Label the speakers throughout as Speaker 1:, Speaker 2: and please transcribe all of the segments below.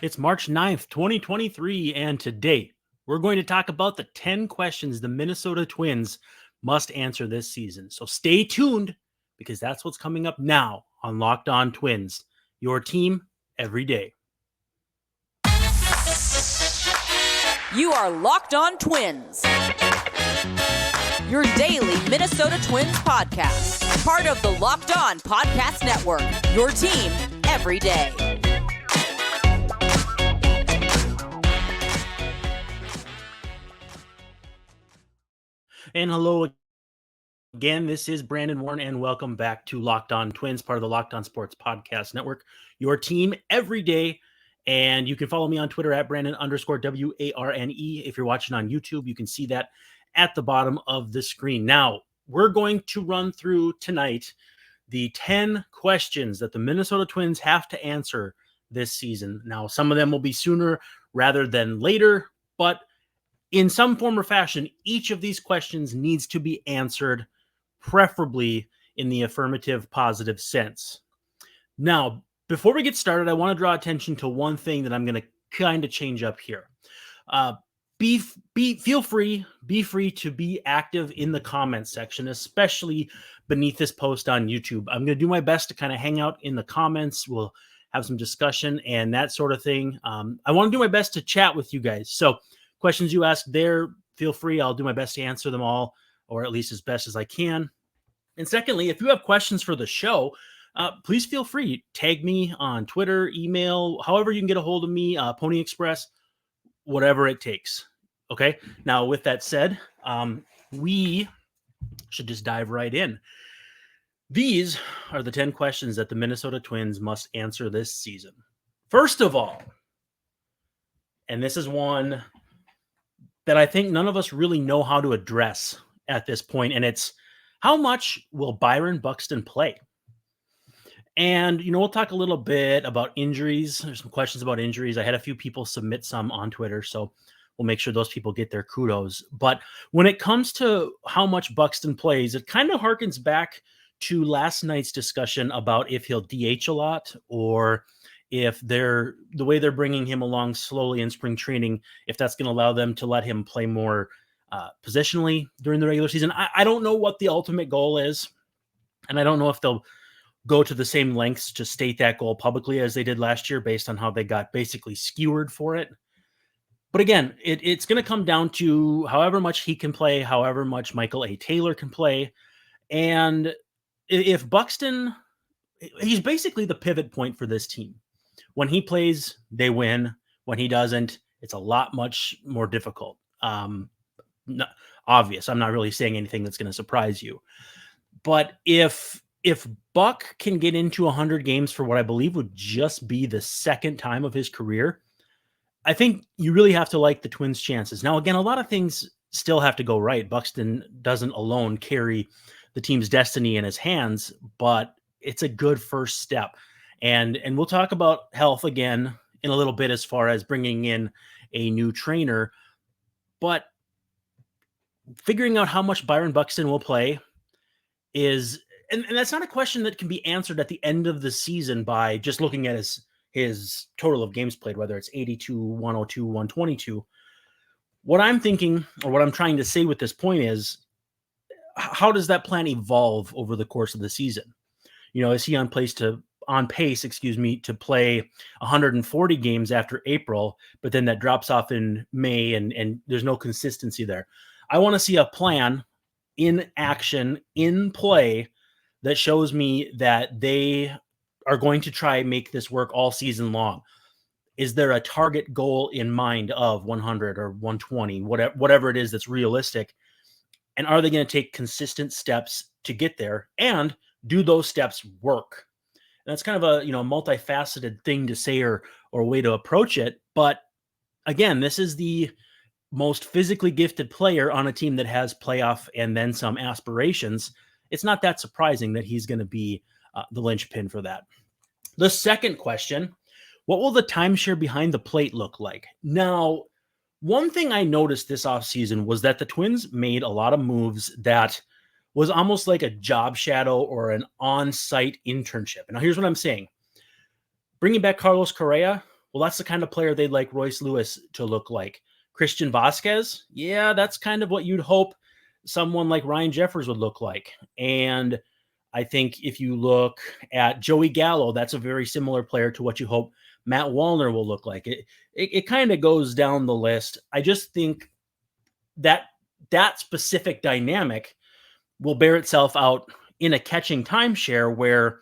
Speaker 1: It's March 9th, 2023, and today we're going to talk about the 10 questions the Minnesota Twins must answer this season. So stay tuned because that's what's coming up now on LockedOn Twins, your team every day.
Speaker 2: You are Locked On Twins, your daily Minnesota Twins podcast, part of the Locked On Podcast Network, your team every day.
Speaker 1: And hello again, this is Brandon Warne, and welcome back to Locked On Twins, part of the Locked On Sports Podcast Network, your team every day. And you can follow me on Twitter at Brandon_WARNE. If you're watching on YouTube, you can see that at the bottom of the screen. Now, we're going to run through tonight the 10 questions that the Minnesota Twins have to answer this season. Now, some of them will be sooner rather than later, but in some form or fashion, each of these questions needs to be answered, preferably in the affirmative, positive sense. Now, before we get started, I want to draw attention to one thing that I'm going to kind of change up here. Be free to be active in the comments section, especially beneath this post on YouTube. I'm going to do my best to kind of hang out in the comments. We'll have some discussion and that sort of thing. I want to do my best to chat with you guys. So questions you ask there, feel free. I'll do my best to answer them all, or at least as best as I can. And secondly, if you have questions for the show, please feel free. Tag me on Twitter, email, however you can get a hold of me, Pony Express, whatever it takes. Okay. Now, with that said, we should just dive right in. These are the 10 questions that the Minnesota Twins must answer this season. First of all, and this is one that I think none of us really know how to address at this point, and it's how much will Byron Buxton play? And, we'll talk a little bit about injuries. There's some questions about injuries. I had a few people submit some on Twitter, so we'll make sure those people get their kudos. But when it comes to how much Buxton plays, it kind of harkens back to last night's discussion about if he'll DH a lot or if the way they're bringing him along slowly in spring training, if that's going to allow them to let him play more positionally during the regular season. I don't know what the ultimate goal is, and I don't know if they'll go to the same lengths to state that goal publicly as they did last year based on how they got basically skewered for it. But again, it's going to come down to however much he can play, however much Michael A. Taylor can play. And if Buxton, he's basically the pivot point for this team. When he plays, they win. When he doesn't, it's a lot much more difficult. Obvious. I'm not really saying anything that's going to surprise you. But if Buck can get into 100 games for what I believe would just be the second time of his career, I think you really have to like the Twins' chances. Now, again, a lot of things still have to go right. Buxton doesn't alone carry the team's destiny in his hands, but it's a good first step. And we'll talk about health again in a little bit as far as bringing in a new trainer. But figuring out how much Byron Buxton will play is, and that's not a question that can be answered at the end of the season by just looking at his total of games played, whether it's 82, 102, 122. What I'm thinking, or what I'm trying to say with this point is, how does that plan evolve over the course of the season? Is he on pace to play 140 games after April, but then that drops off in May and there's no consistency there. I want to see a plan in action, in play, that shows me that they are going to try and make this work all season long. Is there a target goal in mind of 100 or 120, whatever it is that's realistic? And are they going to take consistent steps to get there? And do those steps work? And that's kind of a multifaceted thing to say or a way to approach it. But again, this is the most physically gifted player on a team that has playoff and then some aspirations. It's not that surprising that he's going to be the linchpin for that. The second question, what will the timeshare behind the plate look like? Now, one thing I noticed this offseason was that the Twins made a lot of moves that was almost like a job shadow or an on-site internship. Now, here's what I'm saying. Bringing back Carlos Correa Well, that's the kind of player they'd like Royce Lewis to look like. Christian Vasquez, yeah, that's kind of what you'd hope someone like Ryan Jeffers would look like. And I think if you look at Joey Gallo, that's a very similar player to what you hope Matt Wallner will look like. It kind of goes down the list. I just think that specific dynamic will bear itself out in a catching timeshare where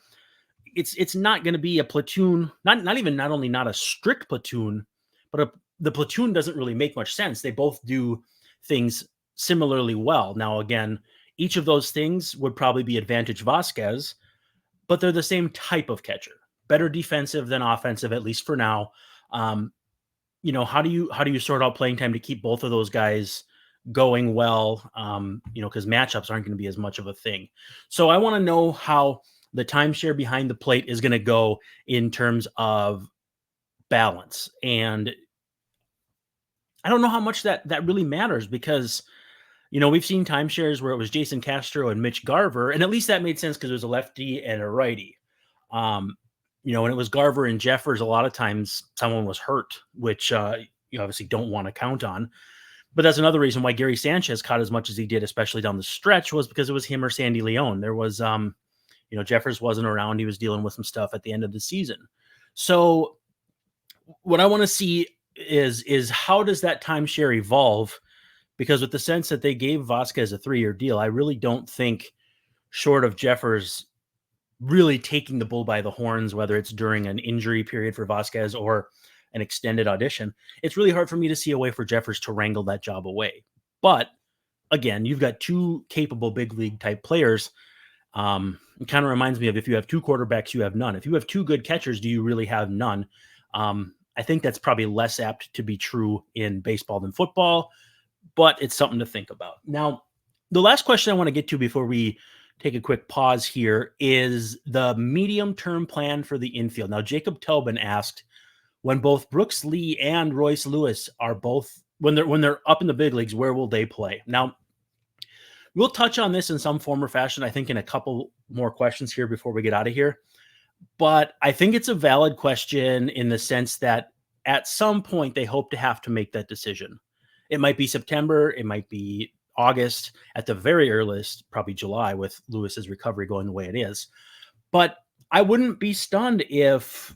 Speaker 1: it's not going to be a platoon, not only not a strict platoon, but the platoon doesn't really make much sense. They both do things similarly well. Now, again, each of those things would probably be advantage Vasquez, but they're the same type of catcher, better defensive than offensive, at least for now. How do you sort out playing time to keep both of those guys going well? Because matchups aren't going to be as much of a thing. So I want to know how the timeshare behind the plate is going to go in terms of balance. And I don't know how much that really matters because, we've seen timeshares where it was Jason Castro and Mitch Garver, and at least that made sense because it was a lefty and a righty. When it was Garver and Jeffers, a lot of times someone was hurt, which you obviously don't want to count on. But that's another reason why Gary Sanchez caught as much as he did, especially down the stretch, was because it was him or Sandy Leon. There was, Jeffers wasn't around. He was dealing with some stuff at the end of the season. So what I want to see is how does that timeshare evolve? Because with the sense that they gave Vasquez a 3-year deal, I really don't think, short of Jeffers really taking the bull by the horns, whether it's during an injury period for Vasquez or an extended audition, it's really hard for me to see a way for Jeffers to wrangle that job away. But again, you've got two capable big league type players. It kind of reminds me of if you have two quarterbacks, you have none. If you have two good catchers, do you really have none? I think that's probably less apt to be true in baseball than football, but it's something to think about. Now, the last question I want to get to before we take a quick pause here is the medium-term plan for the infield. Now, Jacob Tobin asked, when both Brooks Lee and Royce Lewis are both, when they're up in the big leagues, where will they play? Now, we'll touch on this in some form or fashion, I think, in a couple more questions here before we get out of here. But I think it's a valid question in the sense that at some point they hope to have to make that decision. It might be September, it might be August, at the very earliest, probably July, with Lewis's recovery going the way it is. But I wouldn't be stunned if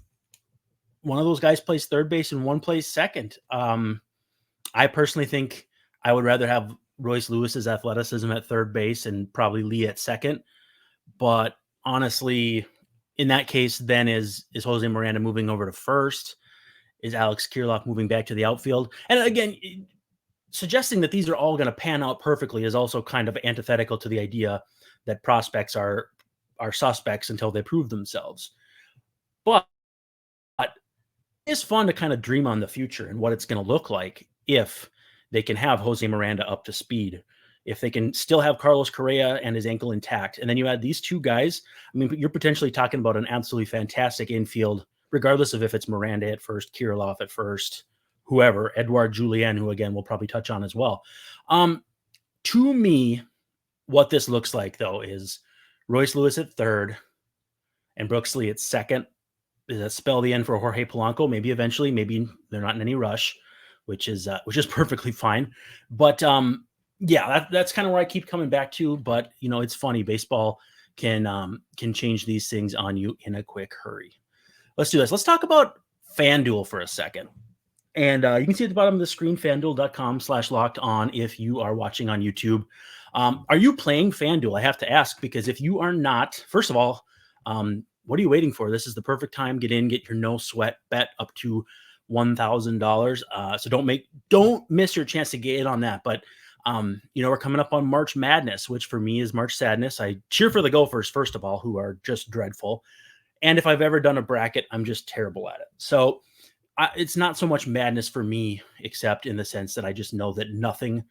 Speaker 1: one of those guys plays third base and one plays second. I personally think I would rather have Royce Lewis's athleticism at third base and probably Lee at second. But honestly, in that case, then is Jose Miranda moving over to first? Is Alex Kirilloff moving back to the outfield? And again, suggesting that these are all going to pan out perfectly is also kind of antithetical to the idea that prospects are suspects until they prove themselves. But it's fun to kind of dream on the future and what it's going to look like if they can have Jose Miranda up to speed, if they can still have Carlos Correa and his ankle intact. And then you add these two guys. I mean, you're potentially talking about an absolutely fantastic infield, regardless of if it's Miranda at first, Kirilloff at first, whoever, Edouard Julien, who again, we'll probably touch on as well. To me, what this looks like though is Royce Lewis at third and Brooks Lee at second. Does that spell the end for Jorge Polanco? Maybe eventually, maybe they're not in any rush, which is perfectly fine. But that's kind of where I keep coming back to. But it's funny, baseball can change these things on you in a quick hurry. Let's do this. Let's talk about FanDuel for a second. And you can see at the bottom of the screen, FanDuel.com/LockedOn if you are watching on YouTube. Are you playing FanDuel? I have to ask, because if you are not, first of all, what are you waiting for? This is the perfect time. Get in, get your no sweat bet up to $1,000. So don't miss your chance to get in on that. But we're coming up on March Madness, which for me is March Sadness. I cheer for the Gophers, first of all, who are just dreadful. And if I've ever done a bracket, I'm just terrible at it. So it's not so much madness for me, except in the sense that I just know that nothing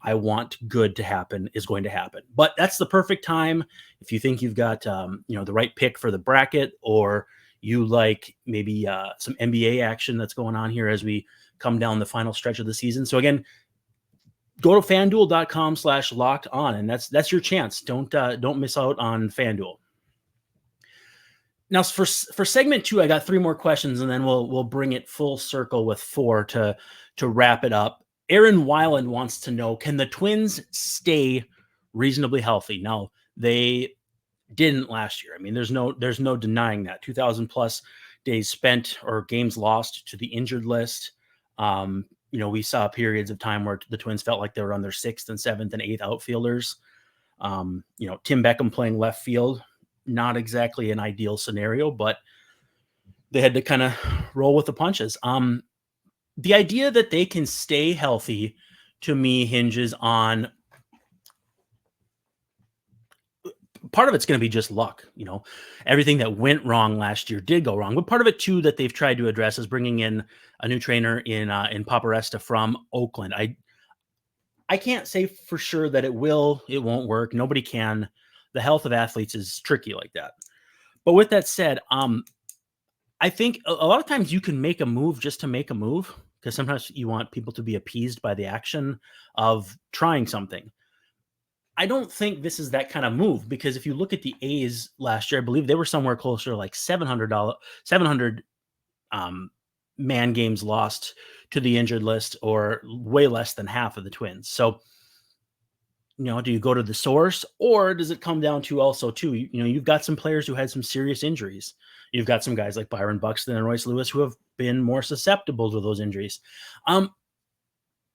Speaker 1: I want good to happen is going to happen. But that's the perfect time if you think you've got the right pick for the bracket, or you like maybe some NBA action that's going on here as we come down the final stretch of the season. So again, go to FanDuel.com/LockedOn, and that's your chance. Don't miss out on FanDuel. Now for segment 2, I got 3 more questions, and then we'll bring it full circle with 4 to wrap it up. Aaron Weiland wants to know, can the Twins stay reasonably healthy? Now, they didn't last year. I mean, there's no denying that. 2,000 plus days spent or games lost to the injured list. We saw periods of time where the Twins felt like they were on their 6th and 7th and 8th outfielders. Tim Beckham playing left field, not exactly an ideal scenario, but they had to kind of roll with the punches. The idea that they can stay healthy to me hinges on, part of it's going to be just luck. Everything that went wrong last year did go wrong, but part of it too that they've tried to address is bringing in a new trainer in Paparesta from Oakland. I can't say for sure that it won't work. Nobody can. The health of athletes is tricky like that. But with that said, I think a lot of times you can make a move just to make a move, because sometimes you want people to be appeased by the action of trying something. I don't think this is that kind of move, because if you look at the A's last year, I believe they were somewhere closer to like 700 man games lost to the injured list, or way less than half of the Twins. So, do you go to the source, or does it come down to also too, you've got some players who had some serious injuries. You've got some guys like Byron Buxton and Royce Lewis who have been more susceptible to those injuries.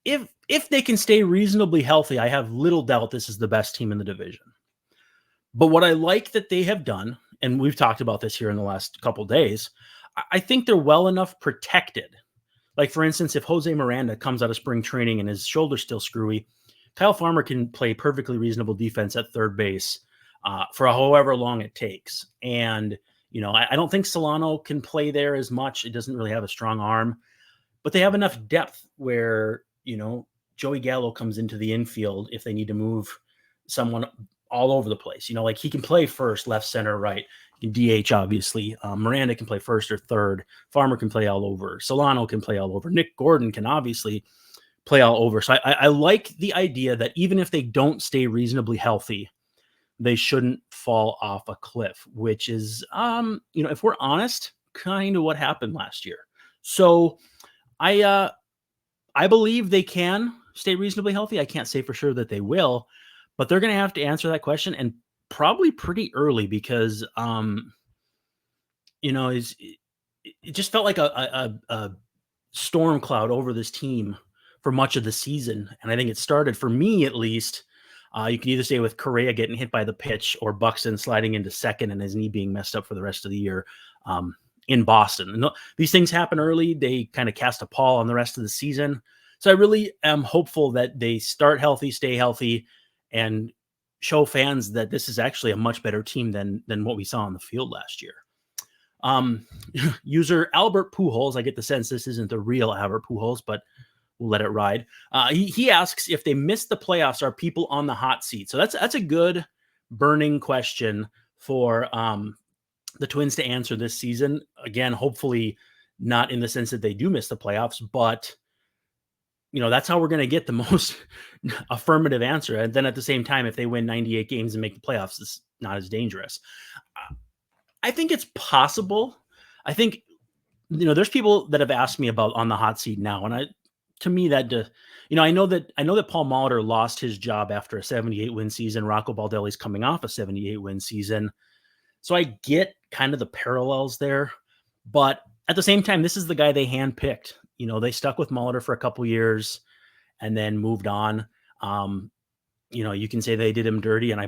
Speaker 1: If they can stay reasonably healthy, I have little doubt this is the best team in the division. But what I like that they have done, and we've talked about this here in the last couple of days, I think they're well enough protected. Like, for instance, if Jose Miranda comes out of spring training and his shoulder's still screwy, Kyle Farmer can play perfectly reasonable defense at third base for however long it takes. And, I don't think Solano can play there as much. It doesn't really have a strong arm, but they have enough depth where, Joey Gallo comes into the infield if they need to move someone all over the place. Like, he can play first, left, center, right. He can DH, obviously. Miranda can play first or third. Farmer can play all over. Solano can play all over. Nick Gordon can obviously play all over. So I like the idea that even if they don't stay reasonably healthy, they shouldn't fall off a cliff, which is, if we're honest, kind of what happened last year. So I believe they can stay reasonably healthy. I can't say for sure that they will, but they're going to have to answer that question, and probably pretty early, because, it just felt like a storm cloud over this team for much of the season. And I think it started, for me at least, you can either say with Correa getting hit by the pitch, or Buxton sliding into second and his knee being messed up for the rest of the year in Boston. And these things happen early. They kind of cast a pall on the rest of the season. So I really am hopeful that they start healthy, stay healthy, and show fans that this is actually a much better team than what we saw on the field last year. User Albert Pujols, I get the sense this isn't the real Albert Pujols, but we'll let it ride. He asks, if they miss the playoffs, are people on the hot seat? So that's a good burning question for the Twins to answer this season. Again, hopefully not in the sense that they do miss the playoffs, but that's how we're going to get the most affirmative answer. And then at the same time, if they win 98 games and make the playoffs, it's not as dangerous. I think it's possible. I think, there's people that have asked me about on the hot seat now. And to me, that, I know that Paul Molitor lost his job after a 78 win season. Rocco Baldelli's coming off a 78 win season. So I get kind of the parallels there, but at the same time, this is the guy they handpicked. They stuck with Molitor for a couple years and then moved on. You can say they did him dirty, and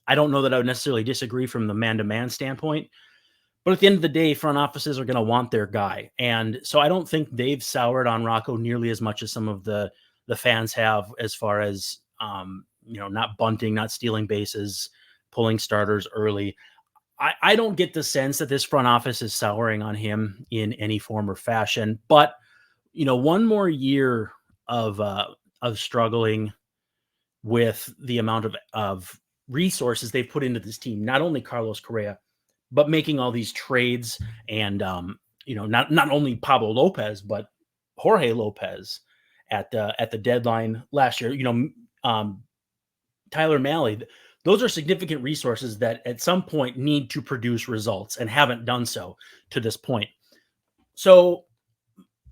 Speaker 1: I don't know that I would necessarily disagree from the man-to-man standpoint, but at the end of the day, front offices are going to want their guy. And so I don't think they've soured on Rocco nearly as much as some of the fans have, as far as, not bunting, not stealing bases, pulling starters early. I don't get the sense that this front office is souring on him in any form or fashion, but one more year of struggling with the amount of resources they've put into this team, not only Carlos Correa, but making all these trades, and not only Pablo Lopez, but Jorge Lopez at the deadline last year. Tyler Mahle, those are significant resources that at some point need to produce results and haven't done so to this point. So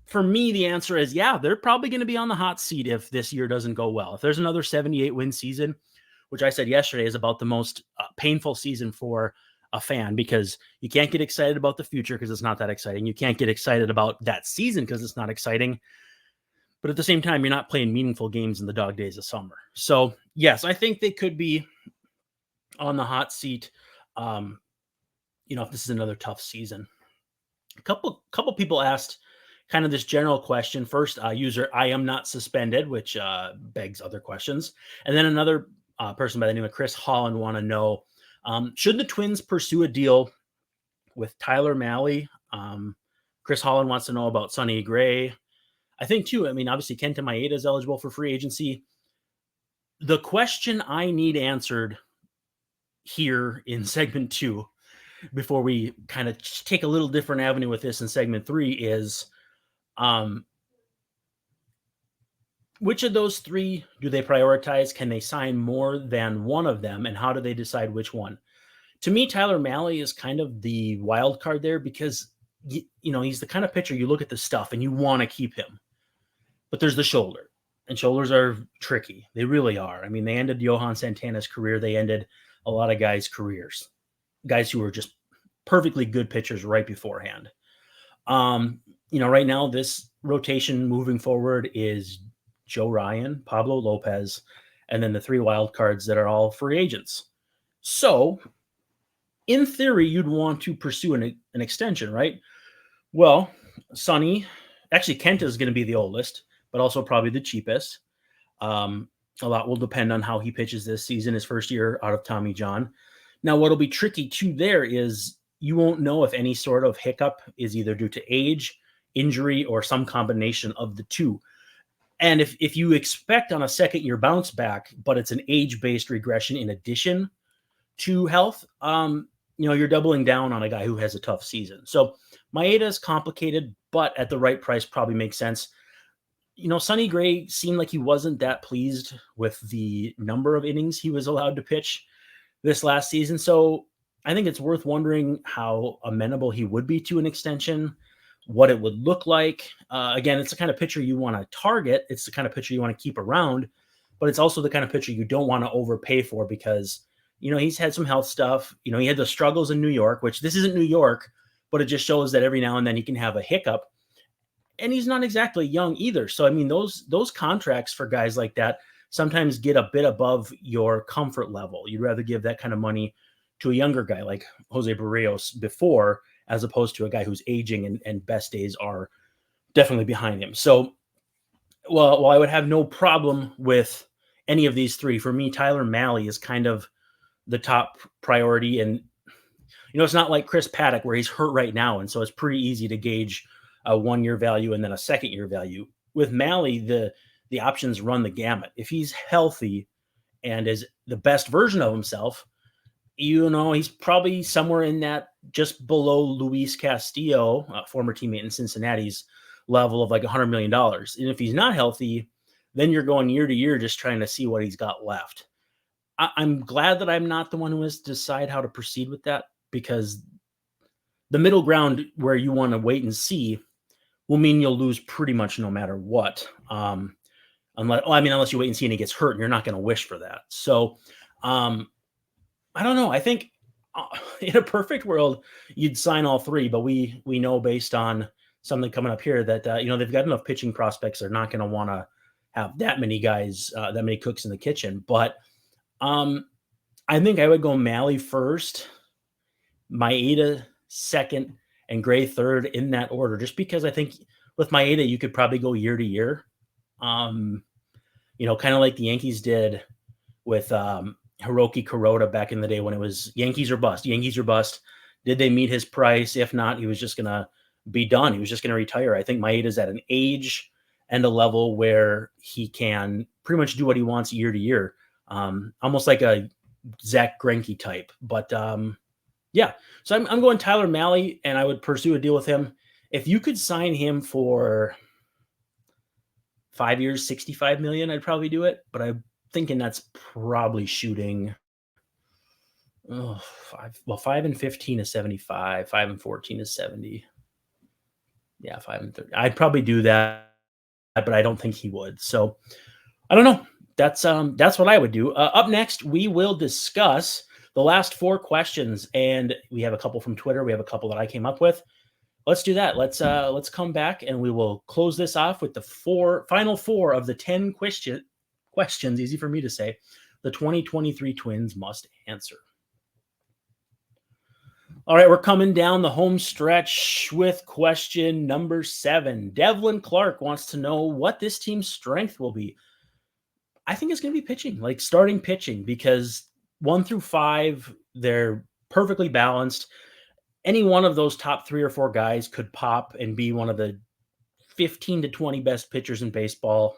Speaker 1: for me, the answer is yeah, they're probably going to be on the hot seat if this year doesn't go well. If there's another 78 win season, which I said yesterday is about the most painful season for a fan, because you can't get excited about the future because it's not that exciting. You can't get excited about that season because it's not exciting. But at the same time, you're not playing meaningful games in the dog days of summer. So yes, I think they could be on the hot seat. If this is another tough season. A couple people asked kind of this general question. First, user I am not suspended, which begs other questions. And then another person by the name of Chris Holland want to know, should the Twins pursue a deal with Tyler Mahle? Chris Holland wants to know about Sonny Gray. I think too, obviously Kenta Maeda is eligible for free agency. The question I need answered here in segment 2, before we kind of take a little different avenue with this in segment 3, is which of those 3 do they prioritize? Can they sign more than one of them? And how do they decide which one? To me, Tyler Mahle is kind of the wild card there, because he's the kind of pitcher you look at the stuff and you want to keep him. But there's the shoulder, and shoulders are tricky. They really are. They ended Johan Santana's career. They ended a lot of guys' careers, guys who were just perfectly good pitchers right beforehand. Right now, this rotation moving forward is Joe Ryan, Pablo Lopez, and then the 3 wild cards that are all free agents. So in theory, you'd want to pursue an extension, right? Well, Sonny, actually Kenta is going to be the oldest, but also probably the cheapest. A lot will depend on how he pitches this season, his first year out of Tommy John. Now, what'll be tricky too there is you won't know if any sort of hiccup is either due to age, injury, or some combination of the two. And if you expect on a second-year bounce back, but it's an age-based regression in addition to health, you're doubling down on a guy who has a tough season. So Maeda is complicated, but at the right price probably makes sense. Sonny Gray seemed like he wasn't that pleased with the number of innings he was allowed to pitch this last season. So I think it's worth wondering how amenable he would be to an extension, what it would look like. Again, it's the kind of pitcher you want to target. It's the kind of pitcher you want to keep around, but it's also the kind of pitcher you don't want to overpay for, because, he's had some health stuff. He had the struggles in New York, which this isn't New York, but it just shows that every now and then he can have a hiccup. And he's not exactly young either. So, those contracts for guys like that sometimes get a bit above your comfort level. You'd rather give that kind of money to a younger guy like Jose Barrios before, as opposed to a guy who's aging and best days are definitely behind him. So, while I would have no problem with any of these 3, for me, Tyler Mahle is kind of the top priority. And, it's not like Chris Paddock where he's hurt right now. And so it's pretty easy to gauge a 1-year value and then a second-year value. With Mahle, the options run the gamut. If he's healthy and is the best version of himself, he's probably somewhere in that just below Luis Castillo, former teammate in Cincinnati's level of like $100 million. And if he's not healthy, then you're going year to year just trying to see what he's got left. I'm glad that I'm not the one who has to decide how to proceed with that, because the middle ground where you want to wait and see will mean you'll lose pretty much no matter what. Unless you wait and see and he gets hurt, and you're not going to wish for that. So, I don't know. I think in a perfect world, you'd sign all 3, but we know based on something coming up here that, they've got enough pitching prospects. They're not going to want to have that many guys, that many cooks in the kitchen. But I think I would go Mahle first, Maeda second, and Gray third, in that order, just because I think with Maeda, you could probably go year to year. Kind of like the Yankees did with Hiroki Kuroda back in the day when it was Yankees or bust. Did they meet his price? If not, he was just going to be done. He was just going to retire. I think Maeda's at an age and a level where he can pretty much do what he wants year to year. Almost like a Zach Greinke type. But yeah, so I'm going Tyler Mahle, and I would pursue a deal with him. If you could sign him for 5 years, $65 million, I'd probably do it. But I'm thinking that's probably shooting Oh, 5 and 15 is 75. 5 and 14 is 70. Yeah, 5 and 30. I'd probably do that, but I don't think he would. So I don't know. That's what I would do. Up next, we will discuss the last 4 questions, and we have a couple from Twitter. We have a couple that I came up with. Let's do that. Let's come back and we will close this off with the final four of the 10 questions. Easy for me to say. The 2023 Twins must answer. All right, we're coming down the home stretch with question number 7. Devlin Clark wants to know what this team's strength will be. I think it's going to be pitching, like starting pitching, because 1 through 5, they're perfectly balanced. Any one of those top 3 or 4 guys could pop and be one of the 15 to 20 best pitchers in baseball.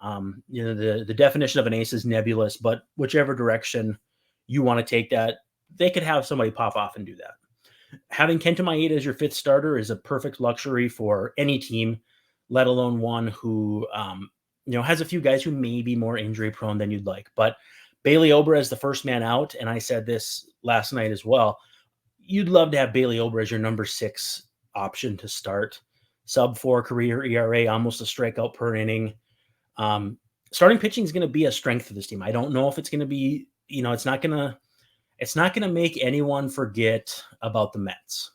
Speaker 1: The definition of an ace is nebulous, but whichever direction you want to take that, they could have somebody pop off and do that. Having Kenta Maeda as your 5th starter is a perfect luxury for any team, let alone one who has a few guys who may be more injury prone than you'd like. But Bailey Ober as the first man out, and I said this last night as well, you'd love to have Bailey Ober as your number 6 option to start. Sub-4 career ERA, almost a strikeout per inning. Starting pitching is going to be a strength for this team. I don't know if it's going to be, it's not going to make anyone forget about the Mets,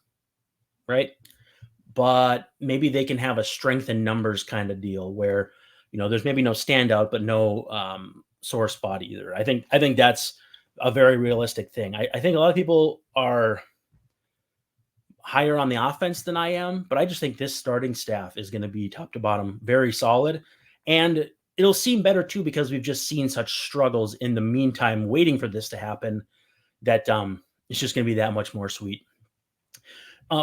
Speaker 1: right? But maybe they can have a strength in numbers kind of deal where, there's maybe no standout, but no sore spot either. I think that's a very realistic thing. I think a lot of people are higher on the offense than I am, but I just think this starting staff is going to be top to bottom very solid. And it'll seem better too, because we've just seen such struggles in the meantime, waiting for this to happen, that it's just going to be that much more sweet.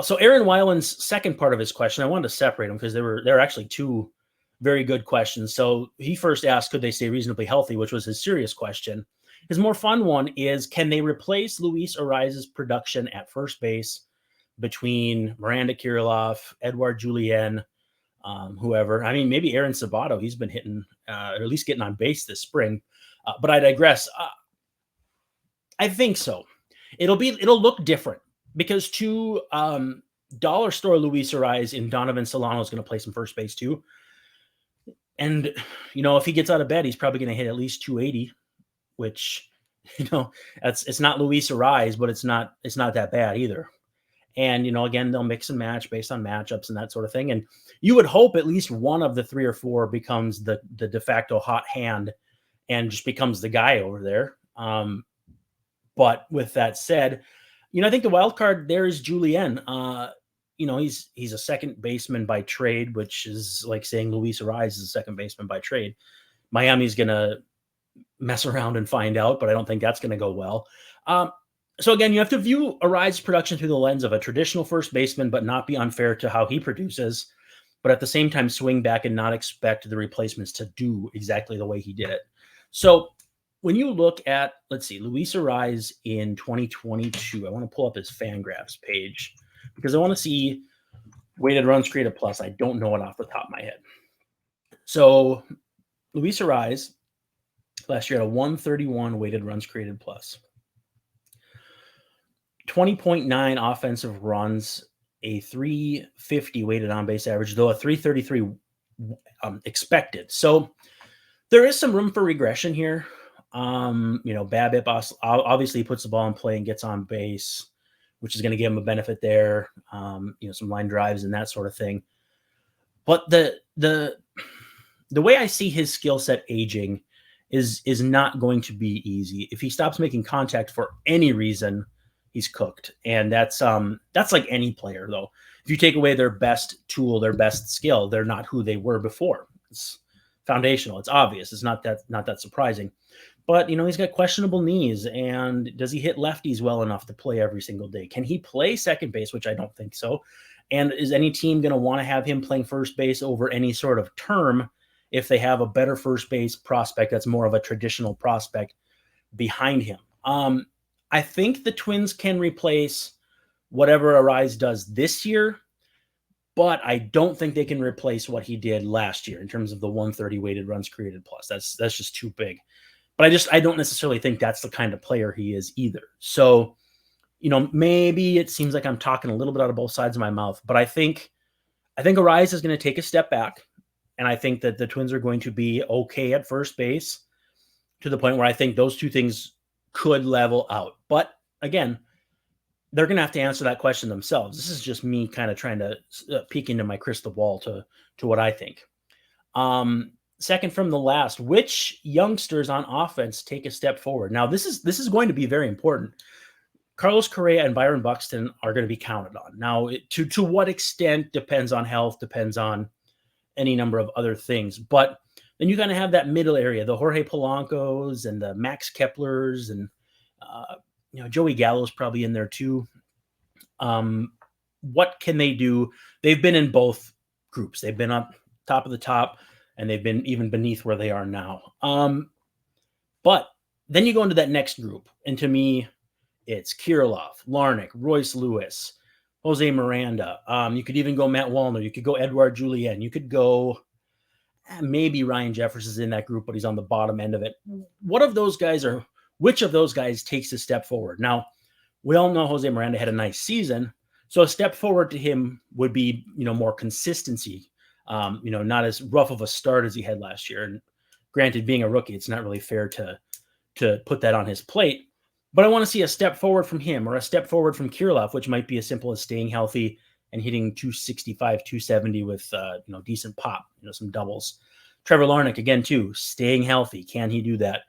Speaker 1: So Aaron Weiland's second part of his question, I wanted to separate them because there were actually 2 very good questions. So he first asked, could they stay reasonably healthy, which was his serious question. His more fun one is, can they replace Luis Arraez's production at first base between Miranda Kirilloff, Edouard Julien, whoever? I mean, maybe Aaron Sabato. He's been hitting, or at least getting on base this spring. But I digress. I think so. It'll look different because 2 dollar store Luis Arraez in Donovan Solano is going to play some first base too. And, if he gets out of bed, he's probably going to hit at least 280, which, it's not Luis Arraez, but it's not that bad either. And, again, they'll mix and match based on matchups and that sort of thing. And you would hope at least one of the 3 or 4 becomes the de facto hot hand and just becomes the guy over there. But with that said, I think the wild card there is Julien. He's a second baseman by trade, which is like saying Luis Arraez is a second baseman by trade. Miami's going to mess around and find out, but I don't think that's going to go well. So again, you have to view Arraez's production through the lens of a traditional first baseman, but not be unfair to how he produces, but at the same time swing back and not expect the replacements to do exactly the way he did it. So when you look at, let's see, Luis Arraez in 2022, I want to pull up his FanGraphs page because I want to see weighted runs created plus. I don't know it off the top of my head. So Luis Arraez last year had a 131 weighted runs created plus. 20.9 offensive runs, a 350 weighted on base average, though a 333 expected. So there is some room for regression here. BABIP obviously puts the ball in play and gets on base, which is going to give him a benefit there. Some line drives and that sort of thing. But the way I see his skill set aging is not going to be easy. If he stops making contact for any reason, he's cooked. And that's like any player, though. If you take away their best tool, their best skill, they're not who they were before. It's foundational. It's obvious. It's not that surprising. But, he's got questionable knees. And does he hit lefties well enough to play every single day? Can he play second base, which I don't think so? And is any team going to want to have him playing first base over any sort of term if they have a better first base prospect that's more of a traditional prospect behind him? I think the Twins can replace whatever Arraez does this year, but I don't think they can replace what he did last year in terms of the 130 weighted runs created plus. That's just too big. But I don't necessarily think that's the kind of player he is either. So, maybe it seems like I'm talking a little bit out of both sides of my mouth, but I think Arias is going to take a step back, and I think that the Twins are going to be okay at first base to the point where I think those two things could level out. But again, they're going to have to answer that question themselves. This is just me kind of trying to peek into my crystal ball to what I think. Second from the last, which youngsters on offense take a step forward? Now, this is going to be very important. Carlos Correa and Byron Buxton are going to be counted on. Now, to what extent depends on health, depends on any number of other things. But then you kind of have that middle area, the Jorge Polanco's and the Max Keplers, and Joey Gallo's probably in there too. What can they do? They've been in both groups. They've been up top of the top, and they've been even beneath where they are now. But then you go into that next group, and to me, it's Kirilloff, Larnach, Royce Lewis, Jose Miranda. You could even go Matt Wallner. You could go Edouard Julien. You could go maybe Ryan Jeffers is in that group, but he's on the bottom end of it. Which of those guys takes a step forward? Now, we all know Jose Miranda had a nice season, so a step forward to him would be, more consistency. Not as rough of a start as he had last year. And granted, being a rookie, it's not really fair to put that on his plate. But I want to see a step forward from him, or a step forward from Kirilloff, which might be as simple as staying healthy and hitting 265, 270 with decent pop, some doubles. Trevor Larnach, again, too, staying healthy. Can he do that?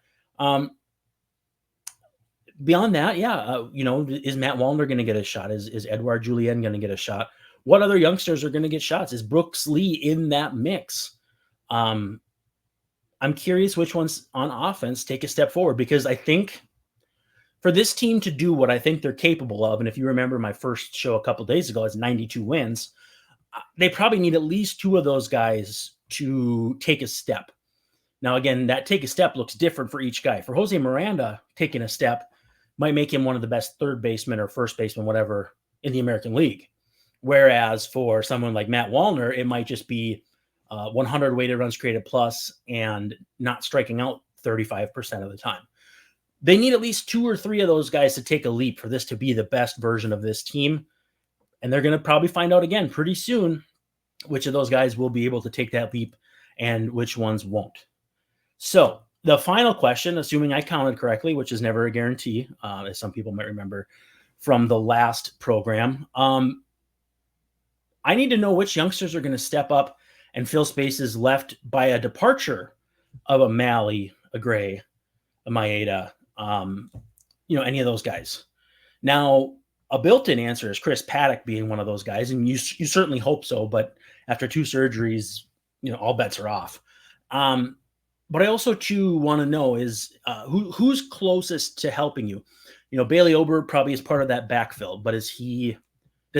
Speaker 1: Beyond that, is Matt Wallner going to get a shot? Is Edouard Julien going to get a shot? What other youngsters are going to get shots? Is Brooks Lee in that mix? I'm curious which ones on offense take a step forward, because I think for this team to do what I think they're capable of, and if you remember my first show a couple of days ago, it's 92 wins, they probably need at least two of those guys to take a step. Now, again, that take a step looks different for each guy. For Jose Miranda, taking a step might make him one of the best third basemen or first baseman, whatever, in the American League. Whereas for someone like Matt Wallner, it might just be 100 weighted runs created plus and not striking out 35% of the time. They need at least two or three of those guys to take a leap for this to be the best version of this team. And they're going to probably find out again pretty soon which of those guys will be able to take that leap and which ones won't. So the final question, assuming I counted correctly, which is never a guarantee, as some people might remember from the last program, I need to know which youngsters are going to step up and fill spaces left by a departure of a Malley, a Gray, a Maeda, any of those guys. Now, a built-in answer is Chris Paddock being one of those guys, and you certainly hope so, but after two surgeries, all bets are off. But I also, too, want to know is who's closest to helping you? Bailey Ober probably is part of that backfill, but does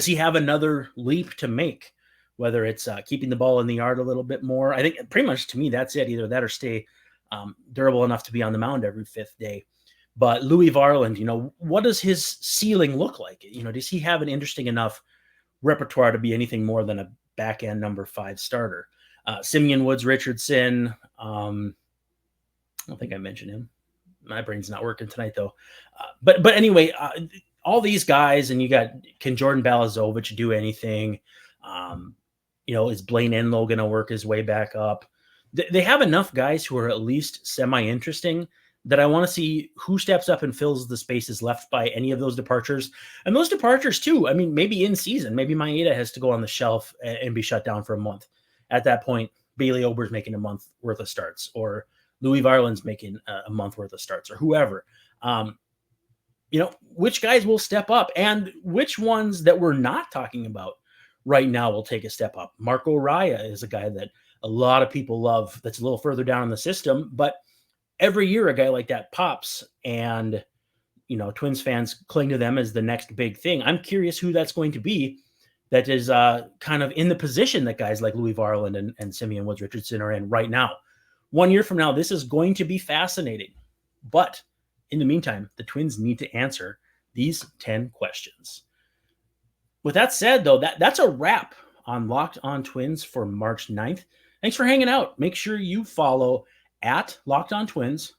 Speaker 1: he have another leap to make, whether it's keeping the ball in the yard a little bit more? I think pretty much to me, that's it. Either that or stay durable enough to be on the mound every fifth day. But Louis Varland, what does his ceiling look like? Does he have an interesting enough repertoire to be anything more than a back end number 5 starter? Simeon Woods Richardson. I don't think I mentioned him. My brain's not working tonight, though. But anyway, all these guys, and can Jordan Balazovic do anything? Is Blaine Enlow going to work his way back up? They have enough guys who are at least semi-interesting that I want to see who steps up and fills the spaces left by any of those departures. And those departures, too, maybe in season, maybe Maeda has to go on the shelf and be shut down for a month. At that point, Bailey Ober's making a month worth of starts, or Louis Varland's making a month worth of starts, or whoever. Which guys will step up, and which ones that we're not talking about right now will take a step up. Marco Raya is a guy that a lot of people love that's a little further down in the system, but every year a guy like that pops, and Twins fans cling to them as the next big thing. I'm curious who that's going to be that is kind of in the position that guys like Louis Varland and Simeon Woods Richardson are in right now. 1 year from now, this is going to be fascinating. But in the meantime, the Twins need to answer these 10 questions. With that said, though, that's a wrap on Locked On Twins for March 9th. Thanks for hanging out. Make sure you follow at LockedOn Twins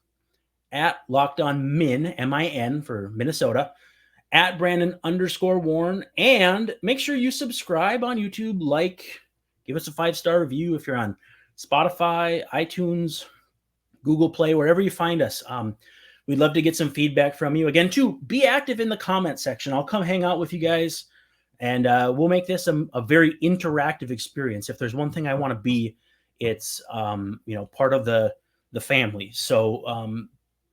Speaker 1: at LockedOn MIN for Minnesota, at Brandon_Warne, and make sure you subscribe on YouTube, give us a 5-star review if you're on Spotify, iTunes, Google Play, wherever you find us. We'd love to get some feedback from you. Again, too, be active in the comment section. I'll come hang out with you guys, and we'll make this a very interactive experience. If there's one thing I want to be, it's part of the family. So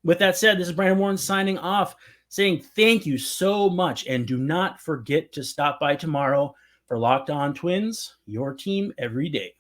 Speaker 1: with that said, this is Brandon Warne signing off, saying thank you so much, and do not forget to stop by tomorrow for LockedOn Twins, your team every day.